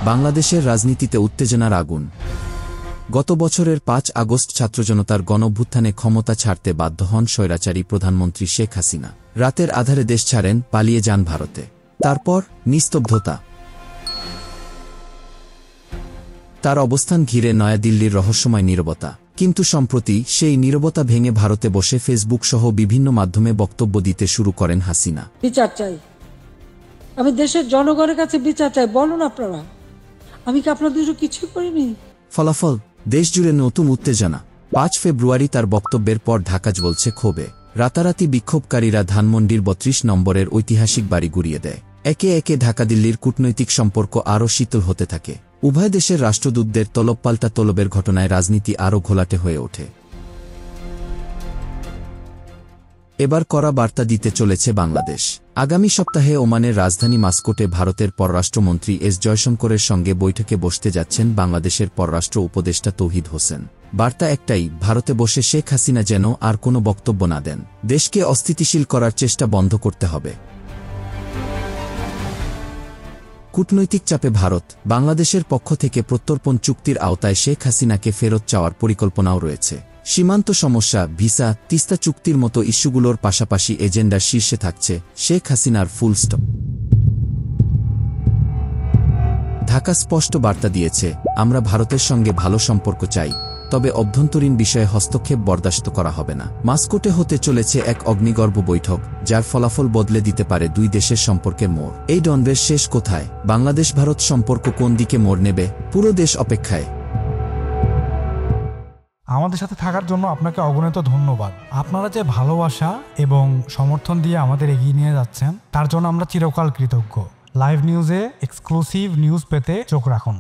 বাংলাদেশের রাজনীতিতে উত্তেজনার আগুন। গত বছরের ৫ আগস্ট ছাত্রজনতার গণঅভ্যুত্থানে ক্ষমতা ছাড়তে বাধ্য হন স্বৈরাচারী প্রধানমন্ত্রী শেখ হাসিনা। রাতের আধারে দেশ ছাড়েন, পালিয়ে যান ভারতে। তারপর নিস্তব্ধতা। তার অবস্থান ঘিরে নয়াদিল্লির রহস্যময় নীরবতা। কিন্তু সম্প্রতি সেই নীরবতা ভেঙে ভারতে বসে ফেসবুক সহ বিভিন্ন মাধ্যমে বক্তব্য দিতে শুরু করেন হাসিনা। বিচার চাই, আমি দেশের জনগণের কাছে বিচার চাই, বলুন আপনারা, আমি কি আপনাদের কিছুই করিনি? ফলাফল, দেশজুড়ে নতুন উত্তেজনা। ৫ ফেব্রুয়ারি তার বক্তব্যের পর ঢাকা জ্বলছে ক্ষোভে। রাতারাতি বিক্ষোভকারীরা ধানমন্ডির ৩২ নম্বরের ঐতিহাসিক বাড়ি গুড়িয়ে দেয়। একে একে ঢাকা দিল্লির কূটনৈতিক সম্পর্ক আরও শীতল হতে থাকে। উভয় দেশের রাষ্ট্রদূতদের তলবপাল্টা তলবের ঘটনায় রাজনীতি আরও ঘোলাটে হয়ে ওঠে। এবার কড়া বার্তা দিতে চলেছে বাংলাদেশ। আগামী সপ্তাহে ওমানের রাজধানী মাস্কোটে ভারতের পররাষ্ট্রমন্ত্রী এস জয়শঙ্করের সঙ্গে বৈঠকে বসতে যাচ্ছেন বাংলাদেশের পররাষ্ট্র উপদেষ্টা তৌহিদ হোসেন। বার্তা একটাই, ভারতে বসে শেখ হাসিনা যেন আর কোনো বক্তব্য না দেন। দেশকে অস্থিতিশীল করার চেষ্টা বন্ধ করতে হবে। কূটনৈতিক চাপে ভারত, বাংলাদেশের পক্ষ থেকে প্রত্যর্পণ চুক্তির আওতায় শেখ হাসিনাকে ফেরত চাওয়ার পরিকল্পনাও রয়েছে। সীমান্ত সমস্যা, ভিসা, তিস্তা চুক্তির মতো ইস্যুগুলোর পাশাপাশি এজেন্ডার শীর্ষে থাকছে শেখ হাসিনার ফুল স্টপ। ঢাকা স্পষ্ট বার্তা দিয়েছে, আমরা ভারতের সঙ্গে ভালো সম্পর্ক চাই, তবে অভ্যন্তরীণ বিষয়ে হস্তক্ষেপ বরদাস্ত করা হবে না। মাস্কোটে হতে চলেছে এক অগ্নিগর্ভ বৈঠক, যার ফলাফল বদলে দিতে পারে দুই দেশের সম্পর্কের মোড়। এই দ্বন্দ্বের শেষ কোথায়? বাংলাদেশ ভারত সম্পর্ক কোন দিকে মোড় নেবে? পুরো দেশ অপেক্ষায়। আমাদের সাথে থাকার জন্য আপনাকে অগণিত ধন্যবাদ। আপনারা যে ভালোবাসা এবং সমর্থন দিয়ে আমাদের এগিয়ে নিয়ে যাচ্ছেন, তার জন্য আমরা চিরকাল কৃতজ্ঞ। লাইভ নিউজে এক্সক্লুসিভ নিউজ পেতে চোখ রাখুন।